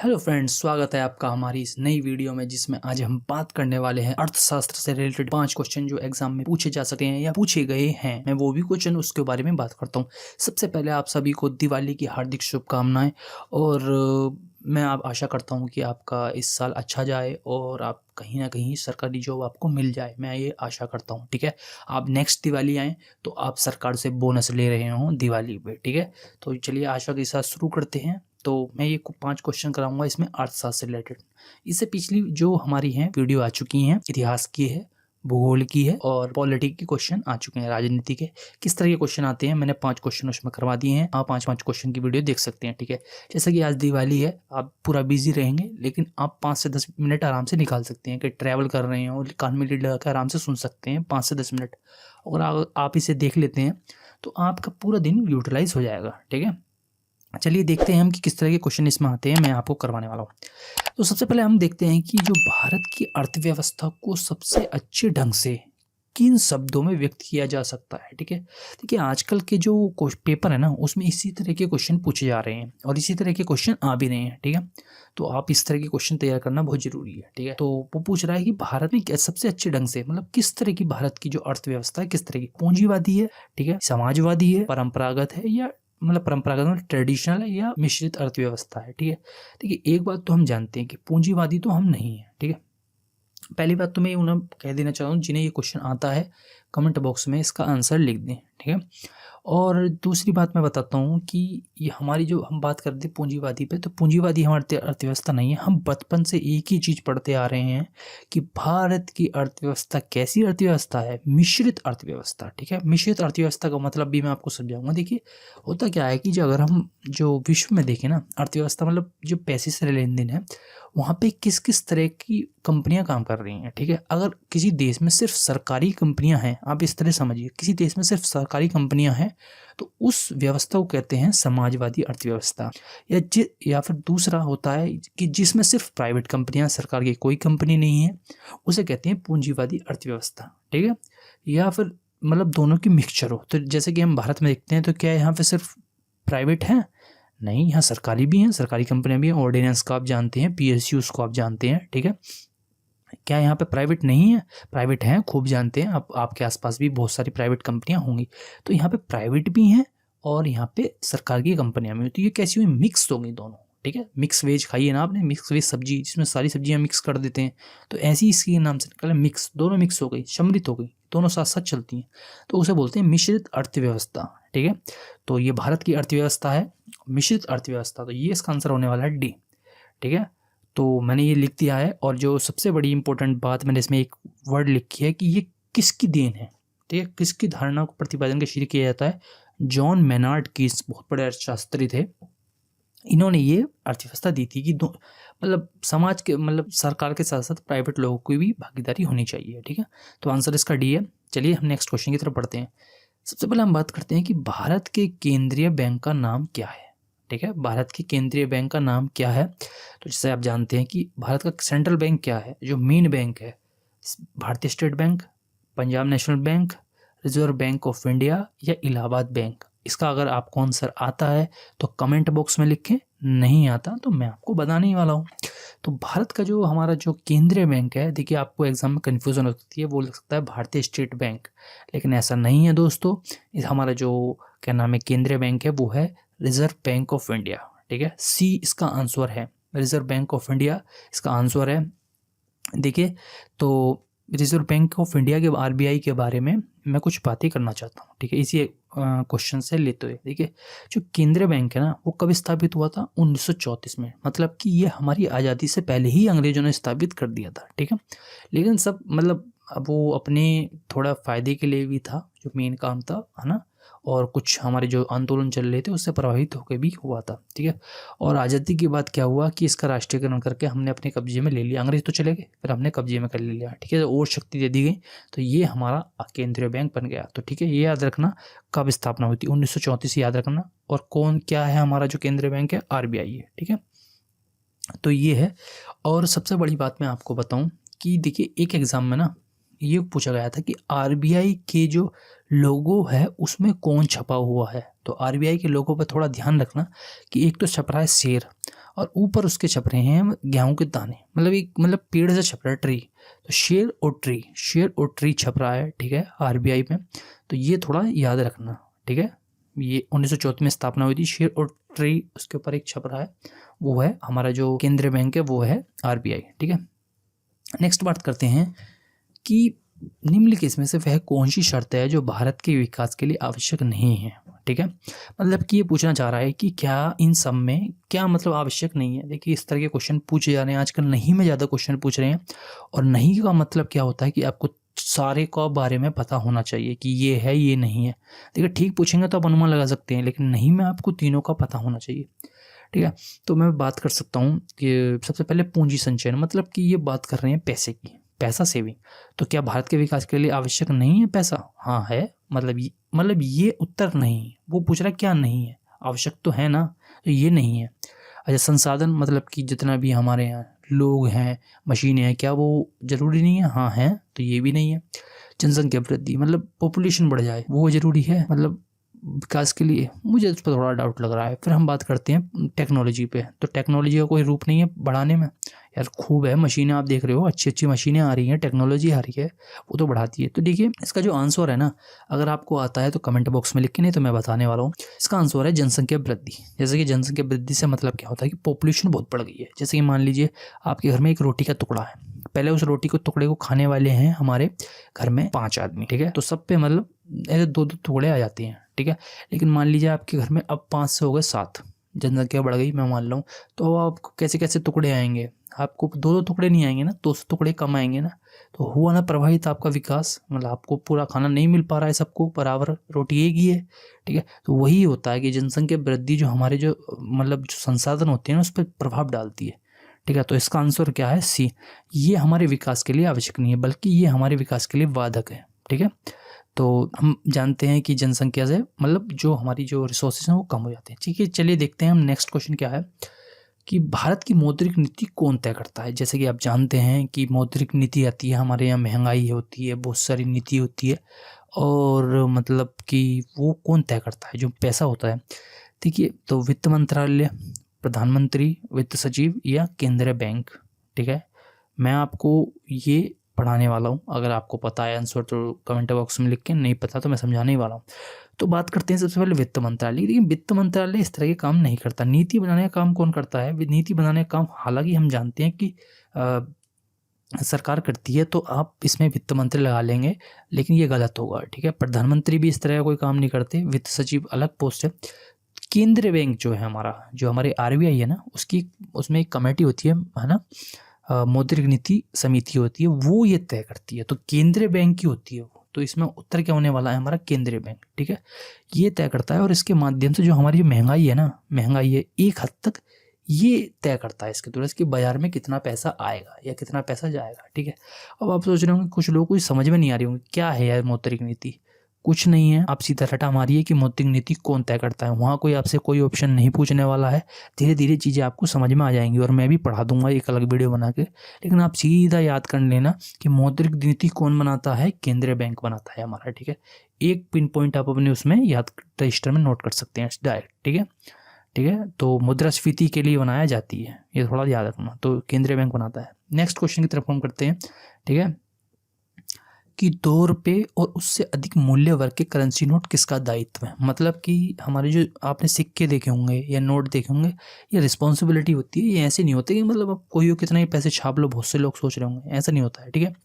Hello friends, स्वागत है आपका हमारी इस नई वीडियो में जिसमें आज हम बात करने वाले हैं अर्थशास्त्र से रिलेटेड 5 क्वेश्चन जो एग्जाम में पूछे जा सकते हैं या पूछे गए हैं। मैं वो भी क्वेश्चन उसके बारे में बात करता हूँ। सबसे पहले आप सभी को दिवाली की हार्दिक शुभकामनाएं और मैं आप आशा करता हूँ कि आपका इस साल अच्छा जाए और आप कहीं ना कहीं सरकारी जॉब आपको मिल जाए। मैं ये आशा करता हूँ। ठीक है, आप नेक्स्ट दिवाली आएँ तो आप सरकार से बोनस ले रहे हों दिवाली पे। ठीक है, तो चलिए आशा के साथ शुरू करते हैं। तो मैं ये 5 क्वेश्चन कराऊंगा इसमें अर्थशास्त्र से रिलेटेड। इससे पिछली जो हमारी हैं वीडियो आ चुकी हैं, इतिहास की है, भूगोल की है और पॉलिटिक्स के क्वेश्चन आ चुके हैं, राजनीति के किस तरह के क्वेश्चन आते हैं मैंने 5 क्वेश्चन उसमें करवा दिए हैं। आप 5 क्वेश्चन की वीडियो देख सकते हैं। ठीक है, जैसे कि आज दिवाली है, आप पूरा बिजी रहेंगे लेकिन आप 5 से 10 मिनट आराम से निकाल सकते हैं कि ट्रैवल कर रहे हो, कान में लीड लगा कर आराम से सुन सकते हैं 5 से 10 मिनट। अगर आप इसे देख लेते हैं तो आपका पूरा दिन यूटिलाइज हो जाएगा। ठीक है, चलिए देखते हैं हम कि किस तरह के क्वेश्चन इसमें आते हैं, मैं आपको करवाने वाला हूँ। तो सबसे पहले हम देखते हैं कि जो भारत की अर्थव्यवस्था को सबसे अच्छे ढंग से किन शब्दों में व्यक्त किया जा सकता है। ठीक है, देखिए आजकल के जो पेपर है ना उसमें इसी तरह के क्वेश्चन पूछे जा रहे हैं और इसी तरह के क्वेश्चन आ भी रहे हैं। ठीक है, तो आप इस तरह के क्वेश्चन तैयार करना बहुत जरूरी है। ठीक है, तो वो पूछ रहा है कि भारत में सबसे अच्छे ढंग से मतलब किस तरह की भारत की जो अर्थव्यवस्था है किस तरह की, पूंजीवादी है, ठीक है, समाजवादी है, परंपरागत है या मतलब परंपरागत मतलब ट्रेडिशनल है या मिश्रित अर्थव्यवस्था है। ठीक है, देखिए एक बात तो हम जानते हैं कि पूंजीवादी तो हम नहीं है। ठीक है, पहली बात तो मैं उन्हें कह देना चाहता हूँ जिन्हें ये क्वेश्चन आता है कमेंट बॉक्स में इसका आंसर लिख दें। ठीक है, और दूसरी बात मैं बताता हूँ कि ये हमारी जो हम बात करते हैं पूंजीवादी पे, तो पूंजीवादी हमारी अर्थव्यवस्था नहीं है। हम बचपन से एक ही चीज़ पढ़ते आ रहे हैं कि भारत की अर्थव्यवस्था कैसी अर्थव्यवस्था है, मिश्रित अर्थव्यवस्था। ठीक है, मिश्रित अर्थव्यवस्था का मतलब भी मैं आपको समझाऊंगा। देखिए होता क्या है कि जो अगर हम जो विश्व में देखें ना, अर्थव्यवस्था मतलब जो पैसे से लेन देन है, वहाँ पे किस किस तरह की कंपनियां काम कर रही हैं। ठीक है, अगर किसी देश में सिर्फ सरकारी कंपनियां हैं, आप इस तरह समझिए, किसी देश में सिर्फ सरकारी कंपनियां हैं तो उस व्यवस्था को कहते हैं समाजवादी अर्थव्यवस्था। या फिर दूसरा होता है कि जिसमें सिर्फ प्राइवेट कंपनियां, सरकार की कोई कंपनी नहीं है, उसे कहते हैं पूंजीवादी अर्थव्यवस्था। ठीक है, या फिर मतलब दोनों की मिक्सचर हो। तो जैसे कि हम भारत में देखते हैं तो क्या यहाँ पे सिर्फ प्राइवेट है? नहीं, यहाँ सरकारी भी हैं, सरकारी कंपनियां भी हैं। ऑर्डिनेंस को आप जानते हैं, PSUs को आप जानते हैं। ठीक है, क्या यहाँ पे प्राइवेट नहीं है? प्राइवेट हैं, खूब जानते हैं आप, आपके आसपास भी बहुत सारी प्राइवेट कंपनियां होंगी। तो यहाँ पे प्राइवेट भी हैं और यहाँ पे सरकार की कंपनियां भी। तो ये कैसी हुई, मिक्स हो गई दोनों। ठीक है, मिक्स वेज खाइए ना आपने, मिक्स वेज सब्जी जिसमें सारी सब्जियां मिक्स कर देते हैं, तो ऐसी इसके नाम से निकला मिक्स। दोनों मिक्स हो गई, सम्मिलित हो गई, दोनों साथ साथ चलती हैं, तो उसे बोलते हैं मिश्रित अर्थव्यवस्था। ठीक है, तो ये भारत की अर्थव्यवस्था है मिश्रित अर्थव्यवस्था, तो ये इसका आंसर होने वाला है डी। ठीक है, तो मैंने ये लिख दिया है। और जो सबसे बड़ी इंपॉर्टेंट बात मैंने इसमें एक वर्ड लिखी है कि ये किसकी देन है। ठीक है, किसकी धारणा को प्रतिपादन के श्रेय किया जाता है? जॉन मेनार्ड कीन्स, बहुत बड़े अर्थशास्त्री थे, इन्होंने ये अर्थव्यवस्था दी थी कि मतलब समाज के मतलब सरकार के साथ साथ प्राइवेट लोगों की भी भागीदारी होनी चाहिए। ठीक है, तो आंसर इसका डी है। चलिए हम नेक्स्ट क्वेश्चन की तरफ बढ़ते हैं। सबसे पहले हम बात करते हैं कि भारत के केंद्रीय बैंक का नाम क्या है। ठीक है, भारत के केंद्रीय बैंक का नाम क्या है? तो जैसे आप जानते हैं कि भारत का सेंट्रल बैंक क्या है, जो मेन बैंक है, भारतीय state bank, Punjab national bank, reserve bank of India या इलाहाबाद बैंक। इसका अगर आपको आंसर आता है तो कमेंट बॉक्स में लिखें, नहीं आता तो मैं आपको बताने ही वाला हूँ। तो भारत का जो हमारा जो केंद्रीय बैंक है, देखिए आपको एग्जाम में कन्फ्यूजन हो सकती है, वो लग सकता है भारतीय स्टेट बैंक, लेकिन ऐसा नहीं है दोस्तों। इस हमारा जो क्या नाम है केंद्रीय बैंक है वो है रिजर्व बैंक ऑफ इंडिया। ठीक है, सी इसका आंसर है, रिजर्व बैंक ऑफ इंडिया इसका आंसर है। देखिए तो रिजर्व बैंक ऑफ इंडिया के RBI के बारे में मैं कुछ बातें करना चाहता हूँ। ठीक है, इसी क्वेश्चन से लेते हुए देखिए जो केंद्रीय बैंक है ना वो कब स्थापित हुआ था? 1934 में, मतलब कि ये हमारी आज़ादी से पहले ही अंग्रेजों ने स्थापित कर दिया था। ठीक है, लेकिन सब मतलब अब वो अपने थोड़ा फ़ायदे के लिए भी था, जो मेन काम था, है ना, और कुछ हमारे जो आंदोलन चल रहे थे उससे प्रभावित होकर भी हुआ था। ठीक है, और आज़ादी के बाद क्या हुआ कि इसका राष्ट्रीयकरण करके हमने अपने कब्जे में ले लिया। अंग्रेज तो चले गए, फिर हमने कब्जे में कर ले लिया। ठीक है, और शक्ति दे दी गई, तो ये हमारा केंद्रीय बैंक बन गया। तो ठीक है, ये याद रखना कब स्थापना हुई थी, 1934 याद रखना। और कौन क्या है हमारा जो केंद्रीय बैंक है? RBI है। ठीक है, तो ये है। और सबसे बड़ी बात मैं आपको बताऊं कि देखिए एक एग्जाम में ना ये पूछा गया था कि RBI के जो लोगो है उसमें कौन छपा हुआ है। तो RBI के लोगो पर थोड़ा ध्यान रखना कि एक तो छप रहा है शेर और ऊपर उसके छप रहे हैं गेहूं के दाने, मतलब पेड़ से छप रहा है ट्री। तो शेर और ट्री छप रहा है, ठीक है, आरबीआई में। तो ये थोड़ा याद रखना, ठीक है। ये 1934 में स्थापना हुई थी। शेर और ट्री उसके ऊपर एक छप रहा है, वो है हमारा जो केंद्रीय बैंक है, वो है आरबीआई, ठीक है। नेक्स्ट बात करते हैं कि निम्नलिखित में से वह कौन सी शर्त है जो भारत के विकास के लिए आवश्यक नहीं है, ठीक है। मतलब कि ये पूछना चाह रहा है कि क्या इन सब में क्या मतलब आवश्यक नहीं है। देखिए इस तरह के क्वेश्चन पूछे जा रहे हैं आजकल, नहीं में ज़्यादा क्वेश्चन पूछ रहे हैं। और नहीं का मतलब क्या होता है कि आपको सारे का बारे में पता होना चाहिए कि ये है ये नहीं है। देखिए ठीक पूछेंगे तो आप अनुमान लगा सकते हैं, लेकिन नहीं में आपको तीनों का पता होना चाहिए, ठीक है। तो मैं बात कर सकता हूँ कि सबसे पहले पूंजी संचयन, मतलब कि ये बात कर रहे हैं पैसे की, पैसा सेविंग। तो क्या भारत के विकास के लिए आवश्यक नहीं है पैसा? हाँ है। मतलब ये उत्तर नहीं, वो पूछ रहा है क्या नहीं है, आवश्यक तो है ना, तो ये नहीं है। अच्छा संसाधन, मतलब कि जितना भी हमारे यहाँ लोग हैं, मशीनें हैं, क्या वो ज़रूरी नहीं है? हाँ है, तो ये भी नहीं है। जनसंख्या वृद्धि, मतलब पॉपुलेशन बढ़ जाए, वो ज़रूरी है मतलब विकास के लिए? मुझे उस पर थोड़ा डाउट लग रहा है। फिर हम बात करते हैं टेक्नोलॉजी पे। तो टेक्नोलॉजी का कोई रूप नहीं है बढ़ाने में यार, खूब है, मशीनें आप देख रहे हो, अच्छी अच्छी मशीनें आ रही हैं, टेक्नोलॉजी आ रही है, वो तो बढ़ाती है। तो देखिए इसका जो आंसर है ना, अगर आपको आता है तो कमेंट बॉक्स में लिख के, नहीं तो मैं बताने वाला हूँ। इसका आंसर है जनसंख्या वृद्धि। जैसे कि जनसंख्या वृद्धि से मतलब क्या होता है कि पॉपुलेशन बहुत बढ़ गई है। जैसे कि मान लीजिए आपके घर में एक रोटी का टुकड़ा है, पहले उस रोटी को टुकड़े को खाने वाले हैं हमारे घर में 5 आदमी, ठीक है। तो सब पे मतलब ऐसे 2-2 टुकड़े आ जाते हैं, ठीक है। लेकिन मान लीजिए आपके घर में अब 5 से हो गए 7, जनसंख्या बढ़ गई, मैं मान लूँ। तो आपको कैसे कैसे टुकड़े आएंगे? आपको 2-2 टुकड़े नहीं आएंगे ना, 200 टुकड़े कम आएंगे ना। तो हुआ ना प्रभावित आपका विकास, मतलब आपको पूरा खाना नहीं मिल पा रहा है सबको बराबर, रोटी एक ही है, ठीक है। तो वही होता है कि जनसंख्या वृद्धि जो हमारे जो मतलब जो संसाधन होते हैं ना, उस पर प्रभाव डालती है, ठीक है। तो इसका आंसर क्या है? सी। ये हमारे विकास के लिए आवश्यक नहीं है, बल्कि ये हमारे विकास के लिए बाधक है, ठीक है। तो हम जानते हैं कि जनसंख्या से मतलब जो हमारी जो रिसोर्सेज हैं वो कम हो जाते हैं, ठीक है। चलिए देखते हैं हम नेक्स्ट क्वेश्चन क्या है कि भारत की मौद्रिक नीति कौन तय करता है। जैसे कि आप जानते हैं कि मौद्रिक नीति आती है हमारे यहाँ, महंगाई होती है, बहुत सारी नीति होती है, और मतलब कि वो कौन तय करता है, जो पैसा होता है। देखिए तो वित्त मंत्रालय, प्रधानमंत्री, वित्त सचिव या केंद्रीय बैंक, ठीक है। मैं आपको ये पढ़ाने वाला हूँ, अगर आपको पता है आंसर तो कमेंट बॉक्स में लिख के, नहीं पता तो मैं समझाने ही वाला हूँ। तो बात करते हैं सबसे पहले वित्त मंत्रालय। लेकिन वित्त मंत्रालय इस तरह के काम नहीं करता। नीति बनाने का काम कौन करता है? नीति बनाने का काम हालांकि हम जानते हैं कि सरकार करती है, तो आप इसमें वित्त मंत्री लगा लेंगे, लेकिन ये गलत होगा, ठीक है। प्रधानमंत्री भी इस तरह का कोई काम नहीं करते, वित्त सचिव अलग पोस्ट है। केंद्रीय बैंक जो है हमारा, जो हमारे आरबीआई है ना, उसमें एक कमेटी होती है ना, मौद्रिक नीति समिति होती है, वो ये तय करती है। तो केंद्रीय बैंक की होती है वो। तो इसमें उत्तर क्या होने वाला है? हमारा केंद्रीय बैंक, ठीक है, ये तय करता है। और इसके माध्यम से जो हमारी जो महंगाई है ना, महंगाई है एक हद तक ये तय करता है इसके द्वारा कि बाजार में कितना पैसा आएगा या कितना पैसा जाएगा, ठीक है। अब आप सोच रहे होंगे, कुछ लोगों को समझ में नहीं आ रही होंगी क्या है यार मौद्रिक नीति। कुछ नहीं है, आप सीधा रटा मारिए कि मौद्रिक नीति कौन तय करता है, वहाँ कोई आपसे कोई ऑप्शन नहीं पूछने वाला है। धीरे धीरे चीज़ें आपको समझ में आ जाएंगी, और मैं भी पढ़ा दूंगा एक अलग वीडियो बना के। लेकिन आप सीधा याद कर लेना कि मौद्रिक नीति कौन बनाता है? केंद्रीय बैंक बनाता है हमारा, ठीक है। एक पिन पॉइंट आप अपने उसमें याद रजिस्टर में नोट कर सकते हैं डायरेक्ट, ठीक है, ठीक है। तो मुद्रास्फीति के लिए बनाया जाती है, ये थोड़ा याद रखना, तो केंद्रीय बैंक बनाता है। नेक्स्ट क्वेश्चन की तरफ हम करते हैं, ठीक है, कि 2 रुपये और उससे अधिक मूल्य वर्ग के करेंसी नोट किसका दायित्व है। मतलब कि हमारे जो आपने सिक्के देखे होंगे या नोट देखे होंगे, ये रिस्पॉन्सिबिलिटी होती है। ये ऐसे नहीं होते कि मतलब आप कोई कितना ही पैसे छाप लो, बहुत से लोग सोच रहे होंगे, ऐसा नहीं होता है, ठीक है।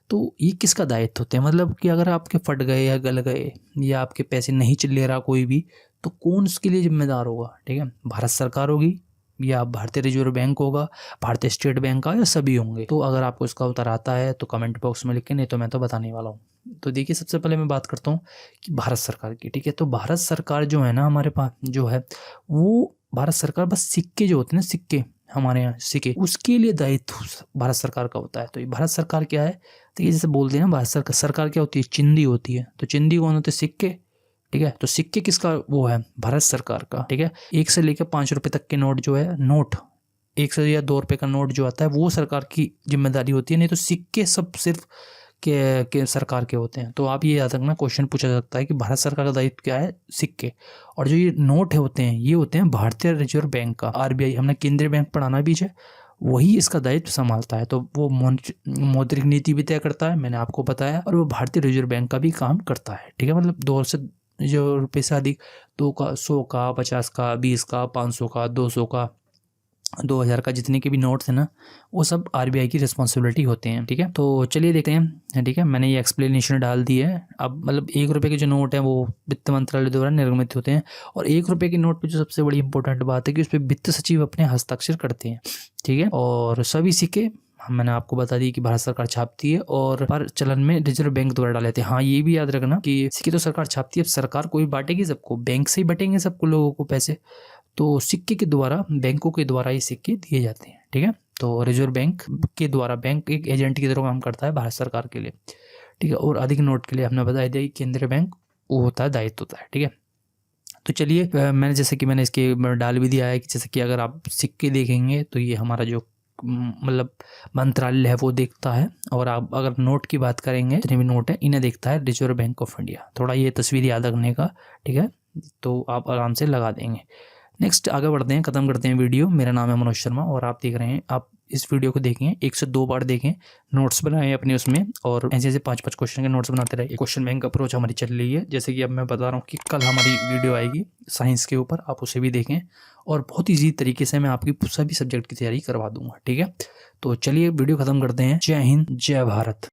तो ये किसका दायित्व होते हैं? मतलब कि अगर आपके फट गए या गल गए या आपके पैसे नहीं चल ले रहा कोई भी, तो कौन उसके लिए जिम्मेदार होगा? ठीक है, भारत सरकार होगी, या भारतीय रिजर्व बैंक होगा, भारतीय स्टेट बैंक का, या सभी होंगे। तो अगर आपको इसका उत्तर आता है तो कमेंट बॉक्स में लिख के, नहीं तो मैं तो बताने वाला हूँ। तो देखिए सबसे पहले मैं बात करता हूँ कि भारत सरकार की, ठीक है। तो भारत सरकार जो है ना, हमारे पास जो है वो भारत सरकार बस सिक्के जो होते हैं ना, सिक्के हमारे यहाँ सिक्के, उसके लिए दायित्व भारत सरकार का होता है। तो ये भारत सरकार क्या है, तो ये जैसे बोलते हैं ना, भारत सरकार क्या होती है? चिंदी होती है। तो चिंदी कौन होते हैं? सिक्के, ठीक है। तो सिक्के किसका वो है? भारत सरकार का, ठीक है। 1 से लेकर 5 रुपए तक के नोट जो है, नोट 1 से या 2 रुपए का नोट जो आता है, वो सरकार की जिम्मेदारी होती है। नहीं तो सिक्के सब सिर्फ के सरकार के होते हैं। तो आप ये याद रखना, क्वेश्चन पूछा जा सकता है कि भारत सरकार का दायित्व क्या है, सिक्के। और जो ये नोट होते हैं ये होते हैं भारतीय रिजर्व बैंक का, आरबीआई, हमने केंद्रीय बैंक पढ़ाना भी है, वही इसका दायित्व संभालता है। तो वो मौद्रिक नीति भी तय करता है, मैंने आपको बताया, और वो भारतीय रिजर्व बैंक का भी काम करता है। ठीक है, मतलब 2 से जो रुपये से अधिक 2 का, 100 का, 50 का, 20 का, 500 का, 200 का, 2000 का, जितने के भी नोट्स हैं ना, वो सब आरबीआई की रिस्पॉन्सिबिलिटी होते हैं। ठीक है, तो चलिए देखते हैं। ठीक है, मैंने ये एक्सप्लेनेशन डाल दी है। अब मतलब 1 रुपये के जो नोट हैं वो वित्त मंत्रालय द्वारा निर्गमित होते हैं, और 1 रुपये के नोट पे जो सबसे बड़ी इंपॉर्टेंट बात है कि उस पर वित्त सचिव अपने हस्ताक्षर करते हैं। ठीक है, और सभी सिक्के मैंने आपको बता दी कि भारत सरकार छापती है, और पर चलन में रिजर्व बैंक द्वारा डाले थे। हाँ, ये भी याद रखना कि सिक्के तो सरकार छापती है, अब सरकार कोई बांटेगी सबको, बैंक से ही बटेंगे सबको, लोगों को पैसे, तो सिक्के के द्वारा, बैंकों के द्वारा ये सिक्के दिए जाते हैं। ठीक है, तो रिजर्व बैंक के द्वारा, बैंक एक एजेंट की तरह काम करता है भारत सरकार के लिए। ठीक है, और अधिक नोट के लिए हमने बताया दिया कि केंद्रीय बैंक वो होता है, दायित्व होता है। ठीक है, तो चलिए, मैंने जैसे कि मैंने इसके डाल भी दिया है कि जैसे कि अगर आप सिक्के देखेंगे तो ये हमारा जो मतलब मंत्रालय है वो देखता है, और आप अगर नोट की बात करेंगे, जितने भी नोट है इन्हें देखता है रिजर्व बैंक ऑफ इंडिया। थोड़ा ये तस्वीर याद रखने का। ठीक है, तो आप आराम से लगा देंगे। नेक्स्ट आगे बढ़ते हैं, ख़त्म करते हैं वीडियो। मेरा नाम है मनोज शर्मा और आप देख रहे हैं, आप इस वीडियो को देखें 1 से 2 बार देखें, नोट्स बनाएं अपने उसमें, और ऐसे ऐसे 5-5 क्वेश्चन के नोट्स बनाते रहे। क्वेश्चन बैंक अप्रोच हमारी चल रही है, जैसे कि अब मैं बता रहा हूँ कि कल हमारी वीडियो आएगी साइंस के ऊपर, आप उसे भी देखें, और बहुत ईजी तरीके से मैं आपकी सभी सब्जेक्ट की तैयारी करवा दूंगा। ठीक है, तो चलिए वीडियो ख़त्म करते हैं। जय हिंद, जय भारत।